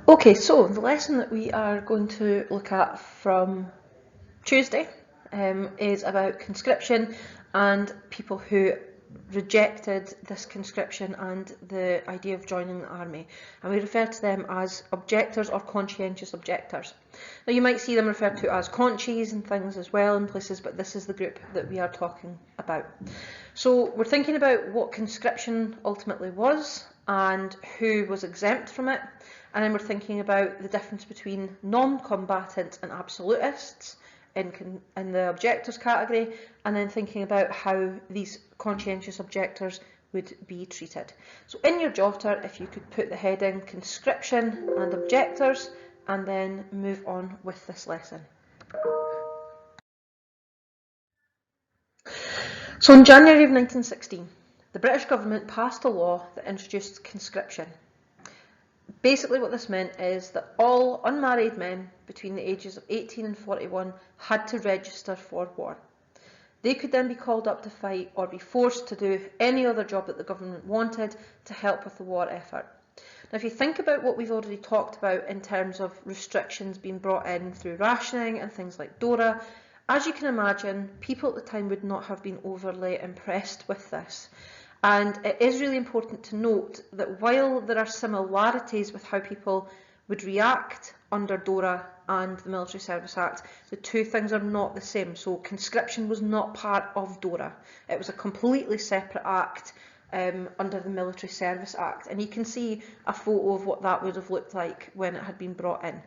Okay, so the lesson that we are going to look at from Tuesday is about conscription and people who rejected this conscription and the idea of joining the army, and we refer to them as objectors or conscientious objectors. Now you might see them referred to as conchies and things as well in places, but this is the group that we are talking about. So we're thinking about what conscription ultimately was and who was exempt from it, and then we're thinking about the difference between non-combatant and absolutists in the objectors category, and then thinking about how these conscientious objectors would be treated. So in your jotter, if you could put the heading conscription and objectors, and then move on with this lesson. So in January of 1916, the British government passed a law that introduced conscription. Basically what this meant is that all unmarried men between the ages of 18 and 41 had to register for war. They could then be called up to fight or be forced to do any other job that the government wanted to help with the war effort. Now if you think about what we've already talked about in terms of restrictions being brought in through rationing and things like DORA, as you can imagine, people at the time would not have been overly impressed with this. And it is really important to note that while there are similarities with how people would react under DORA and the Military Service Act, the two things are not the same. So conscription was not part of DORA. It was a completely separate act under the Military Service Act. And you can see a photo of what that would have looked like when it had been brought in.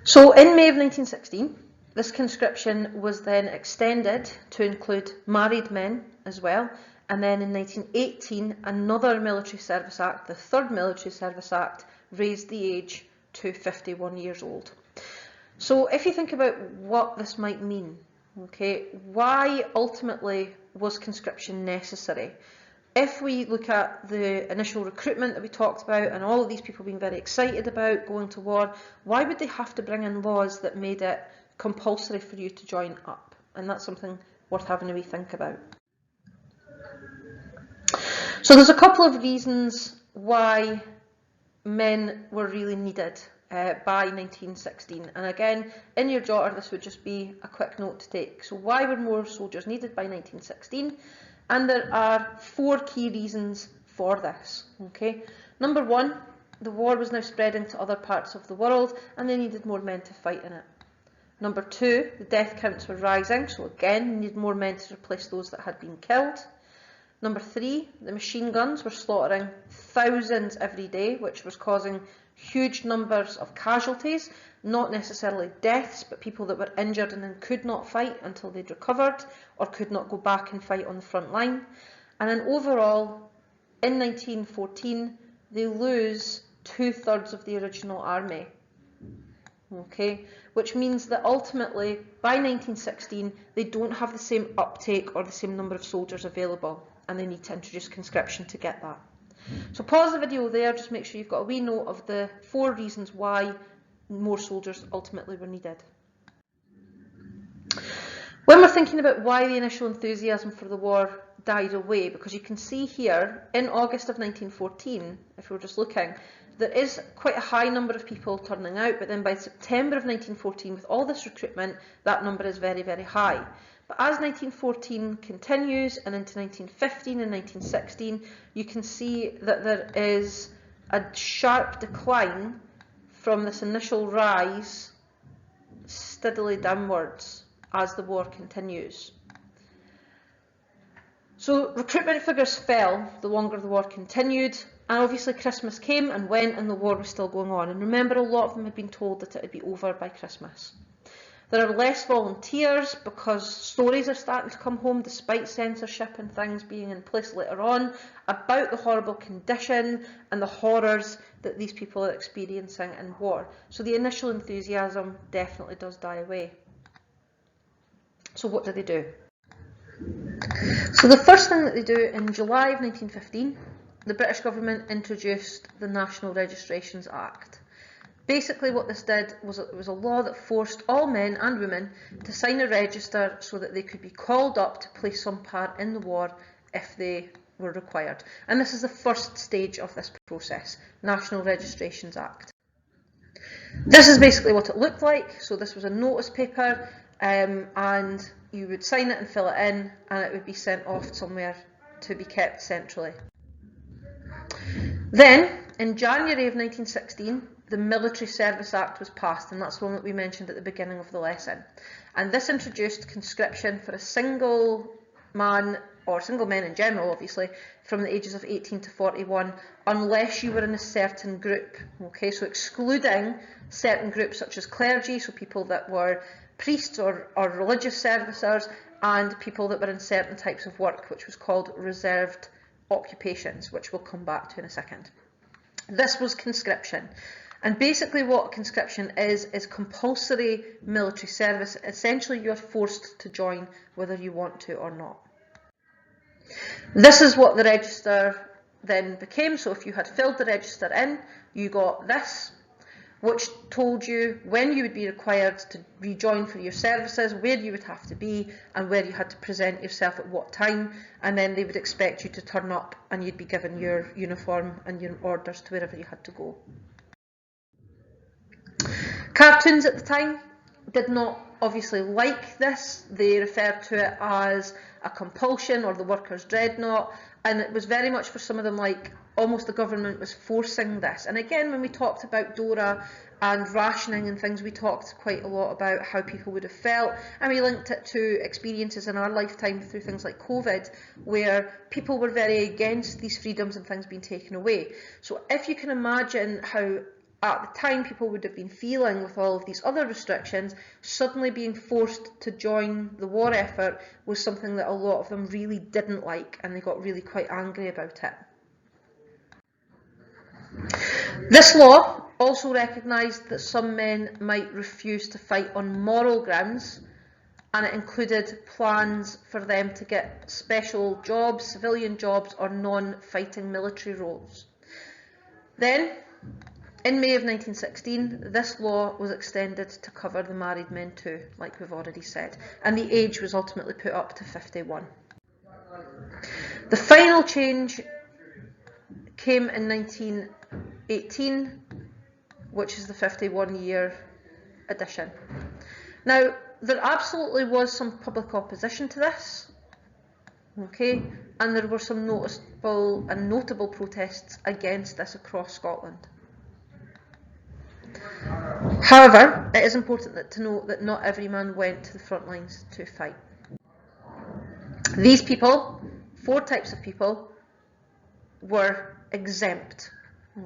So in May of 1916, this conscription was then extended to include married men as well, and then in 1918 another Military Service Act, the third Military Service Act, raised the age to 51 years old. So if you think about what this might mean, okay, why ultimately was conscription necessary? If we look at the initial recruitment that we talked about and all of these people being very excited about going to war, why would they have to bring in laws that made it compulsory for you to join up? And that's something worth having a wee think about. So there's a couple of reasons why men were really needed by 1916, and again in your jotter this would just be a quick note to take. So why were more soldiers needed by 1916? And there are four key reasons for this. Okay, number one, the war was now spreading to other parts of the world and they needed more men to fight in it. Number two, the death counts were rising, so again, we needed more men to replace those that had been killed. Number three, the machine guns were slaughtering thousands every day, which was causing huge numbers of casualties, not necessarily deaths, but people that were injured and then could not fight until they'd recovered, or could not go back and fight on the front line. And then overall, in 1914, they lose 2/3 of the original army. Okay, which means that ultimately by 1916 they don't have the same uptake or the same number of soldiers available, and they need to introduce conscription to get that. So pause the video there, just make sure you've got a wee note of the four reasons why more soldiers ultimately were needed. When we're thinking about why the initial enthusiasm for the war died away, because you can see here in August of 1914, if we're just looking, there is quite a high number of people turning out, but then by September of 1914, with all this recruitment, that number is very, very high. But as 1914 continues and into 1915 and 1916, you can see that there is a sharp decline from this initial rise steadily downwards as the war continues. So recruitment figures fell the longer the war continued, and obviously Christmas came and went and the war was still going on. And remember, a lot of them had been told that it would be over by Christmas. There are less volunteers because stories are starting to come home, despite censorship and things being in place later on, about the horrible condition and the horrors that these people are experiencing in war. So the initial enthusiasm definitely does die away. So what do they do? So the first thing that they do in July of 1915, the British government introduced the National Registrations Act. Basically what this did was it was a law that forced all men and women to sign a register so that they could be called up to play some part in the war if they were required. And this is the first stage of this process, National Registrations Act. This is basically what it looked like. So this was a notice paper, and you would sign it and fill it in, and it would be sent off somewhere to be kept centrally. Then, in January of 1916, the Military Service Act was passed, and that's the one that we mentioned at the beginning of the lesson. And this introduced conscription for a single man, or single men in general, obviously, from the ages of 18 to 41, unless you were in a certain group. Okay, so excluding certain groups such as clergy, so people that were priests or religious servicers, and people that were in certain types of work, which was called reserved occupations, which we'll come back to in a second. This was conscription. And basically what conscription is compulsory military service. Essentially you are forced to join whether you want to or not. This is what the register then became. So if you had filled the register in, you got this, which told you when you would be required to rejoin for your services, where you would have to be, and where you had to present yourself at what time, and then they would expect you to turn up and you'd be given your uniform and your orders to wherever you had to go. Cartoons at the time did not obviously like this. They referred to it as a compulsion or the workers' dreadnought, and it was very much for some of them like almost the government was forcing this. And again, when we talked about DORA and rationing and things, we talked quite a lot about how people would have felt, and we linked it to experiences in our lifetime through things like COVID, where people were very against these freedoms and things being taken away. So if you can imagine how at the time people would have been feeling with all of these other restrictions, suddenly being forced to join the war effort was something that a lot of them really didn't like, and they got really quite angry about it. This law also recognised that some men might refuse to fight on moral grounds, and it included plans for them to get special jobs, civilian jobs, or non-fighting military roles. Then, in May of 1916, this law was extended to cover the married men too, like we've already said, and the age was ultimately put up to 51. The final change came in 1918, which is the 51-year edition. Now, there absolutely was some public opposition to this, okay, and there were some noticeable and notable protests against this across Scotland. However, it is important to note that not every man went to the front lines to fight. These people, 4 types of people, were exempt.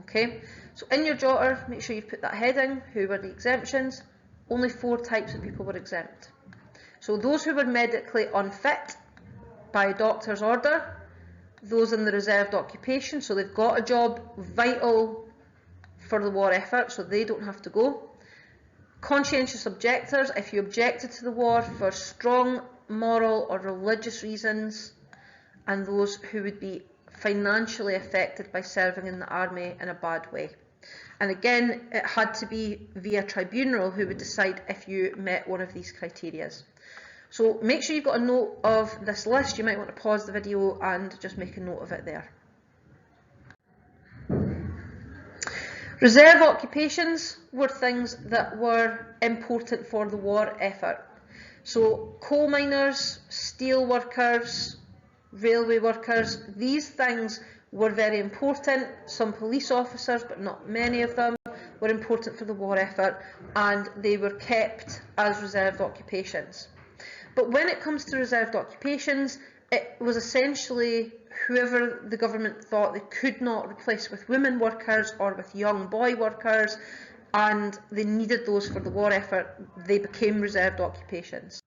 Okay, so in your jotter, make sure you've put that heading, who were the exemptions. Only 4 types of people were exempt. So those who were medically unfit by a doctor's order, those in the reserved occupation, so they've got a job vital for the war effort, so they don't have to go. Conscientious objectors, if you objected to the war for strong moral or religious reasons, and those who would be financially affected by serving in the army in a bad way. And again, it had to be via tribunal who would decide if you met one of these criteria. So make sure you've got a note of this list. You might want to pause the video and just make a note of it there. Reserve occupations were things that were important for the war effort. So coal miners, steel workers, railway workers, these things were very important. Some police officers, but not many of them, were important for the war effort, and they were kept as reserved occupations. But when it comes to reserved occupations, it was essentially whoever the government thought they could not replace with women workers or with young boy workers, and they needed those for the war effort, they became reserved occupations.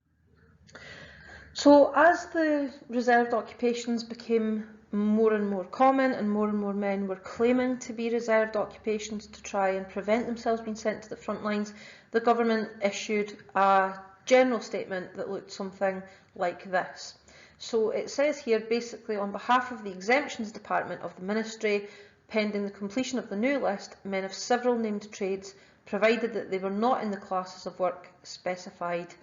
So as the reserved occupations became more and more common and more men were claiming to be reserved occupations to try and prevent themselves being sent to the front lines, the government issued a general statement that looked something like this. So it says here, basically, on behalf of the Exemptions Department of the Ministry, pending the completion of the new list, men of several named trades, provided that they were not in the classes of work specified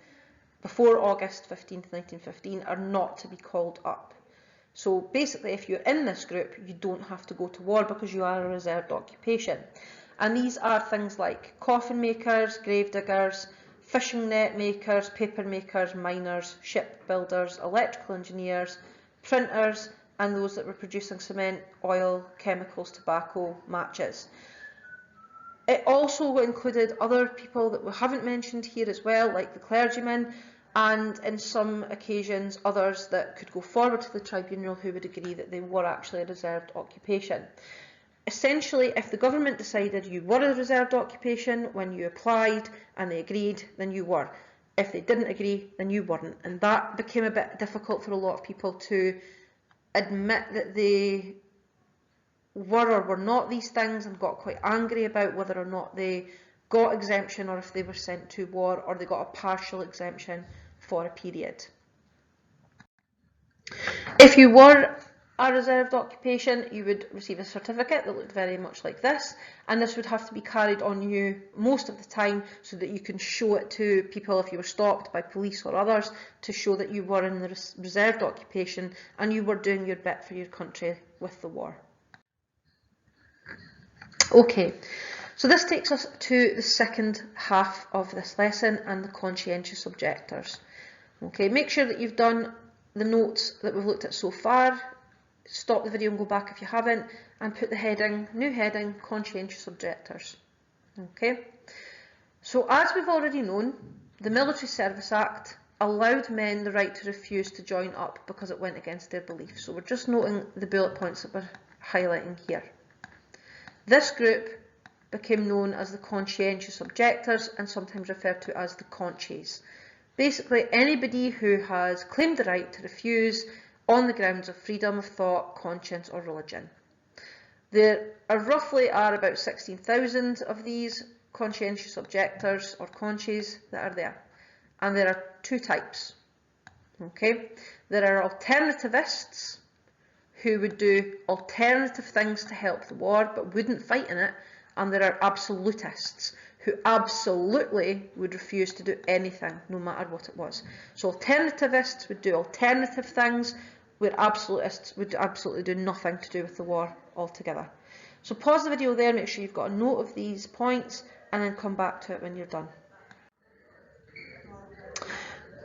before August 15th, 1915, are not to be called up. So basically, if you're in this group, you don't have to go to war because you are a reserved occupation. And these are things like coffin makers, grave diggers, fishing net makers, paper makers, miners, ship builders, electrical engineers, printers, and those that were producing cement, oil, chemicals, tobacco, matches. It also included other people that we haven't mentioned here as well, like the clergymen, and in some occasions others that could go forward to the tribunal who would agree that they were actually a reserved occupation. Essentially, if the government decided you were a reserved occupation when you applied and they agreed, then you were. If they didn't agree, then you weren't. And that became a bit difficult for a lot of people to admit that they were or were not these things, and got quite angry about whether or not they got exemption or if they were sent to war or they got a partial exemption for a period. If you were a reserved occupation, you would receive a certificate that looked very much like this, and this would have to be carried on you most of the time so that you can show it to people if you were stopped by police or others, to show that you were in the reserved occupation and you were doing your bit for your country with the war. Okay, so this takes us to the second half of this lesson and the conscientious objectors. Okay, make sure that you've done the notes that we've looked at so far. Stop the video and go back if you haven't, and put the heading, new heading, conscientious objectors. Okay, so as we've already known, the Military Service Act allowed men the right to refuse to join up because it went against their beliefs. So we're just noting the bullet points that we're highlighting here. This group became known as the conscientious objectors and sometimes referred to as the conchies. Basically, anybody who has claimed the right to refuse on the grounds of freedom of thought, conscience or religion. There roughly are about 16,000 of these conscientious objectors or conchies that are there. And there are two types. Okay? There are alternativists who would do alternative things to help the war but wouldn't fight in it, and there are absolutists who absolutely would refuse to do anything no matter what it was. So alternativists would do alternative things, where absolutists would absolutely do nothing to do with the war altogether. So pause the video there, make sure you've got a note of these points, and then come back to it when you're done.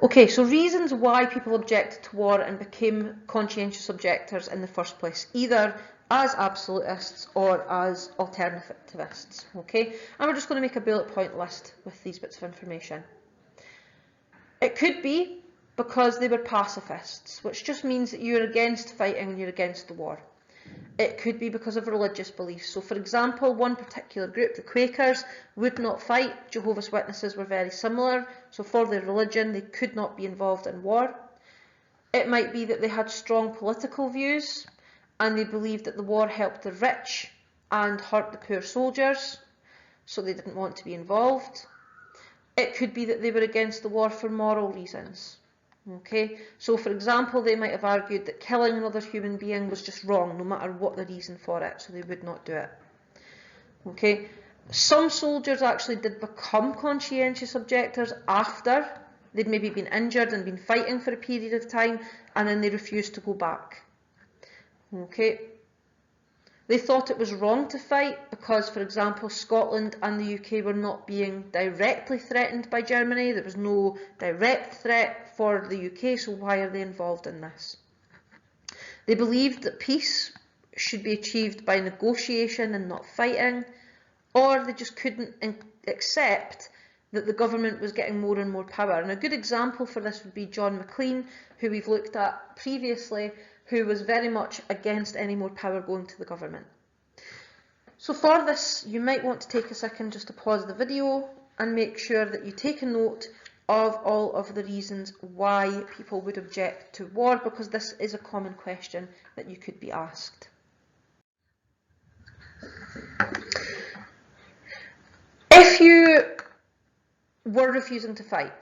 Okay, so reasons why people objected to war and became conscientious objectors in the first place, either as absolutists or as alternativists. Okay, and we're just going to make a bullet point list with these bits of information. It could be because they were pacifists, which just means that you're against fighting and you're against the war. It could be because of religious beliefs. So for example, one particular group, the Quakers, would not fight. Jehovah's Witnesses were very similar, so for their religion they could not be involved in war. It might be that they had strong political views and they believed that the war helped the rich and hurt the poor soldiers, so they didn't want to be involved. It could be that they were against the war for moral reasons. Okay, so for example, they might have argued that killing another human being was just wrong, no matter what the reason for it, so they would not do it. Okay, some soldiers actually did become conscientious objectors after they'd maybe been injured and been fighting for a period of time, and then they refused to go back. Okay, they thought it was wrong to fight because, for example, Scotland and the UK were not being directly threatened by Germany. There was no direct threat for the UK, so why are they involved in this? They believed that peace should be achieved by negotiation and not fighting, or they just couldn't accept that the government was getting more and more power. And a good example for this would be John Maclean, who we've looked at previously, who was very much against any more power going to the government. So for this, you might want to take a second just to pause the video and make sure that you take a note of all of the reasons why people would object to war, because this is a common question that you could be asked. If you were refusing to fight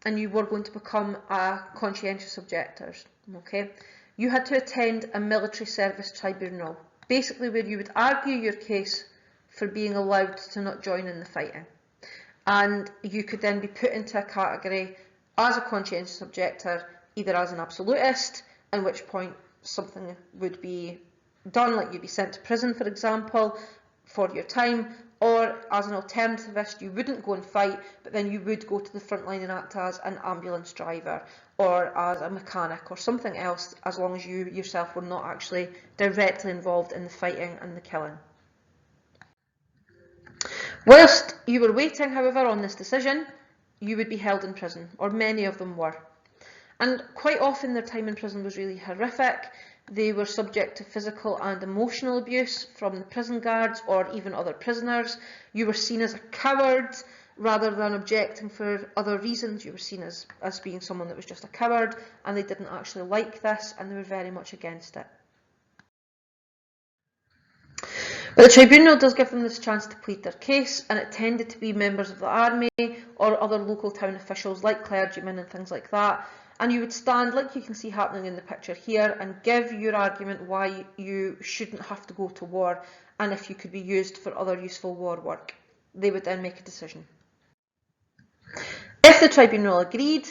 and you were going to become a conscientious objector, okay, you had to attend a military service tribunal, basically where you would argue your case for being allowed to not join in the fighting. And you could then be put into a category as a conscientious objector, either as an absolutist, in which point something would be done, like you'd be sent to prison, for example, for your time, or as an alternativist, you wouldn't go and fight, but then you would go to the front line and act as an ambulance driver or as a mechanic or something else, as long as you yourself were not actually directly involved in the fighting and the killing. Whilst you were waiting, however, on this decision, you would be held in prison, or many of them were. And quite often their time in prison was really horrific. They were subject to physical and emotional abuse from the prison guards or even other prisoners. You were seen as a coward rather than objecting for other reasons. You were seen as being someone that was just a coward, and they didn't actually like this, and they were very much against it. But the tribunal does give them this chance to plead their case, and it tended to be members of the army or other local town officials like clergymen and things like that. And you would stand, like you can see happening in the picture here, and give your argument why you shouldn't have to go to war and if you could be used for other useful war work. They would then make a decision. If the tribunal agreed,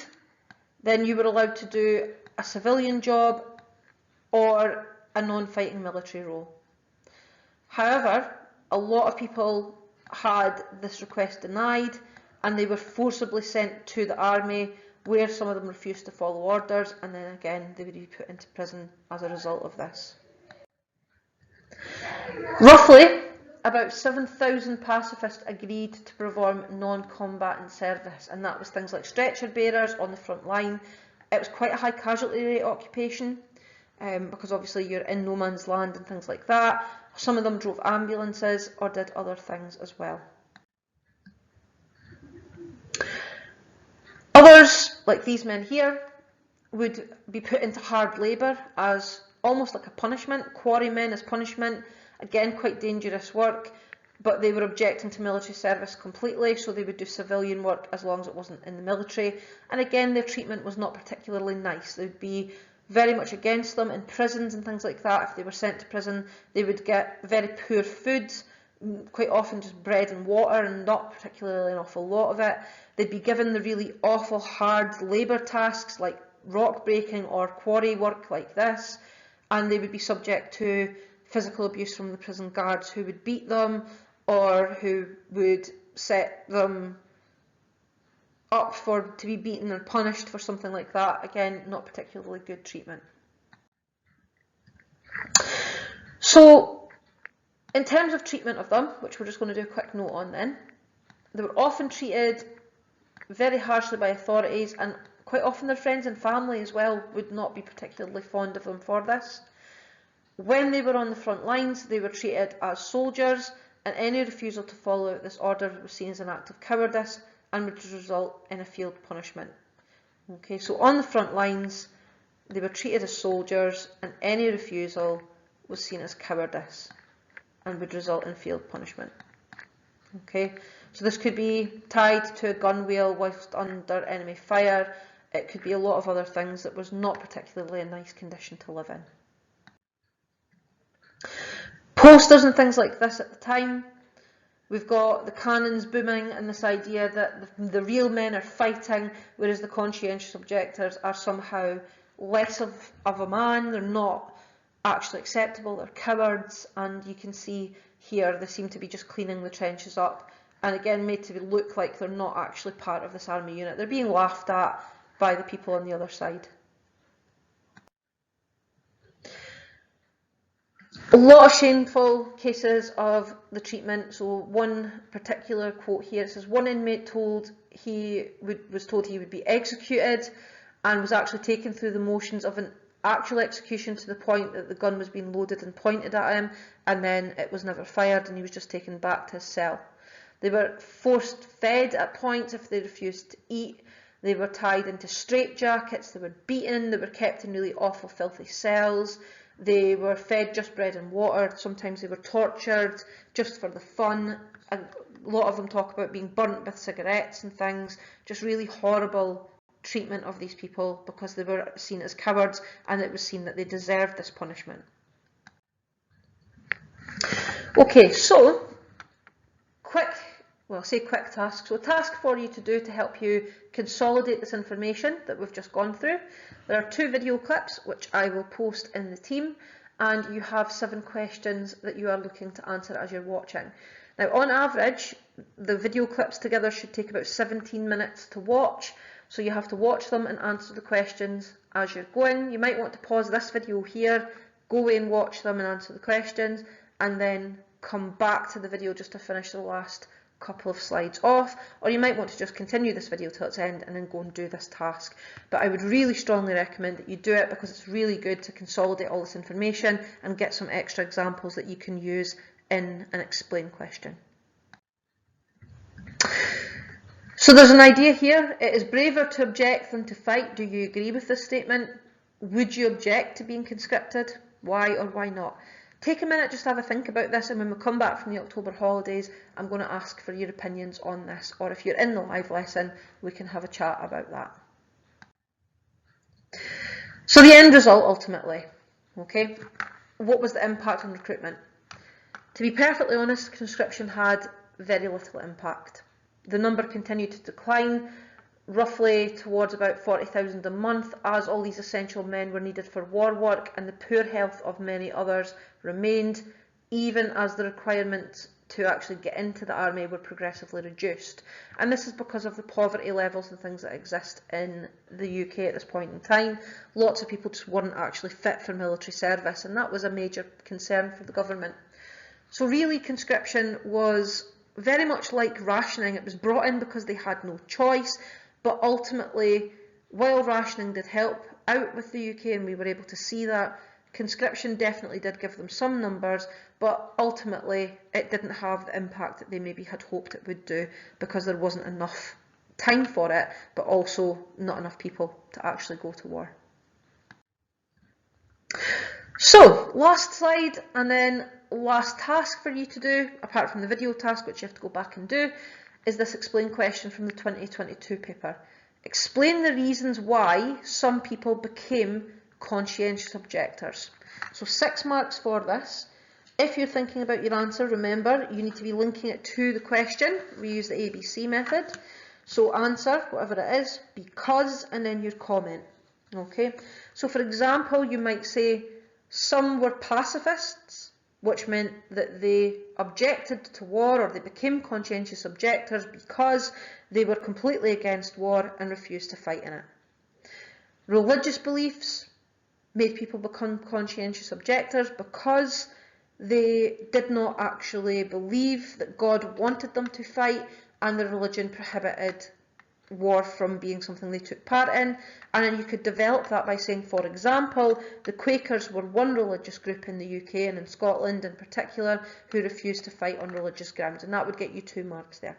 then you were allowed to do a civilian job or a non-fighting military role. However, a lot of people had this request denied, and they were forcibly sent to the army, where some of them refused to follow orders, and then again they would be put into prison as a result of this. Roughly, about 7,000 pacifists agreed to perform non-combatant service, and that was things like stretcher bearers on the front line. It was quite a high casualty rate occupation, because obviously you're in no man's land and things like that. Some of them drove ambulances or did other things as well. Others, like these men here, would be put into hard labour as almost like a punishment, quarrymen as punishment. Again, quite dangerous work, but they were objecting to military service completely, so they would do civilian work as long as it wasn't in the military. And again, their treatment was not particularly nice. They would be very much against them in prisons and things like that. If they were sent to prison, they would get very poor food, quite often just bread and water, and not particularly an awful lot of it. They'd be given the really awful hard labour tasks like rock breaking or quarry work like this, and they would be subject to physical abuse from the prison guards, who would beat them or who would set them up to be beaten and punished for something like that. Again, not particularly good treatment. So, in terms of treatment of them, which we're just going to do a quick note on then, they were often treated very harshly by authorities, and quite often their friends and family as well would not be particularly fond of them for this. When they were on the front lines, they were treated as soldiers, and any refusal to follow out this order was seen as an act of cowardice and would result in a field punishment. Okay, so on the front lines, they were treated as soldiers, and any refusal was seen as cowardice and would result in field punishment. Okay, so this could be tied to a gunwale whilst under enemy fire. It could be a lot of other things that was not particularly a nice condition to live in. Posters and things like this at the time. We've got the cannons booming and this idea that the real men are fighting, whereas the conscientious objectors are somehow less of a man. They're not actually acceptable, they're cowards, and you can see here they seem to be just cleaning the trenches up, and again made to look like they're not actually part of this army unit. They're being laughed at by the people on the other side. A lot of shameful cases of the treatment. So one particular quote here, it says, one inmate was told he would be executed, and was actually taken through the motions of an actual execution to the point that the gun was being loaded and pointed at him, and then it was never fired and he was just taken back to his cell. They were forced fed at points if they refused to eat. They were tied into straitjackets, they were beaten, they were kept in really awful filthy cells. They were fed just bread and water. Sometimes they were tortured just for the fun. A lot of them talk about being burnt with cigarettes and things. Just really horrible treatment of these people because they were seen as cowards, and it was seen that they deserved this punishment. Okay, so quick well, say quick task. So a task for you to do to help you consolidate this information that we've just gone through. There are 2 video clips which I will post in the team, and you have 7 questions that you are looking to answer as you're watching. Now, on average, the video clips together should take about 17 minutes to watch, so you have to watch them and answer the questions as you're going. You might want to pause this video here, go away and watch them and answer the questions, and then come back to the video just to finish the last couple of slides off, or you might want to just continue this video till its end and then go and do this task. But I would really strongly recommend that you do it, because it's really good to consolidate all this information and get some extra examples that you can use in an explain question. So there's an idea here: it is braver to object than to fight. Do you agree with this statement? Would you object to being conscripted? Why or why not? Take a minute, just have a think about this, and when we come back from the October holidays, I'm going to ask for your opinions on this, or if you're in the live lesson, we can have a chat about that. So the end result ultimately, okay, what was the impact on recruitment? To be perfectly honest, conscription had very little impact. The number continued to decline, roughly towards about 40,000 a month, as all these essential men were needed for war work, and the poor health of many others remained, even as the requirements to actually get into the army were progressively reduced. And this is because of the poverty levels and things that exist in the UK at this point in time. Lots of people just weren't actually fit for military service, and that was a major concern for the government. So really, conscription was very much like rationing. It was brought in because they had no choice. But ultimately, while rationing did help out with the UK, and we were able to see that, conscription definitely did give them some numbers, but ultimately it didn't have the impact that they maybe had hoped it would do, because there wasn't enough time for it, but also not enough people to actually go to war. So, last slide, and then last task for you to do, apart from the video task, which you have to go back and do, is this explain question from the 2022 paper. Explain the reasons why some people became conscientious objectors. So 6 marks for this. If you're thinking about your answer, remember, you need to be linking it to the question. We use the ABC method. So answer, whatever it is, because, and then your comment. Okay. So for example, you might say, some were pacifists, which meant that they objected to war, or they became conscientious objectors because they were completely against war and refused to fight in it. Religious beliefs made people become conscientious objectors because they did not actually believe that God wanted them to fight, and the religion prohibited war from being something they took part in. And then you could develop that by saying, for example, the Quakers were one religious group in the UK and in Scotland in particular who refused to fight on religious grounds, and that would get you 2 marks there.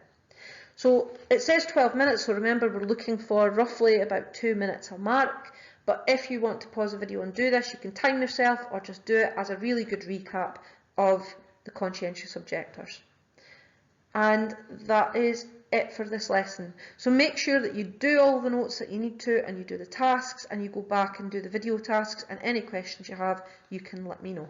So it says 12 minutes, so remember we're looking for roughly about 2 minutes a mark, but if you want to pause the video and do this, you can time yourself or just do it as a really good recap of the conscientious objectors. And that is it for this lesson. So make sure that you do all the notes that you need to, and you do the tasks, and you go back and do the video tasks, and any questions you have, you can let me know.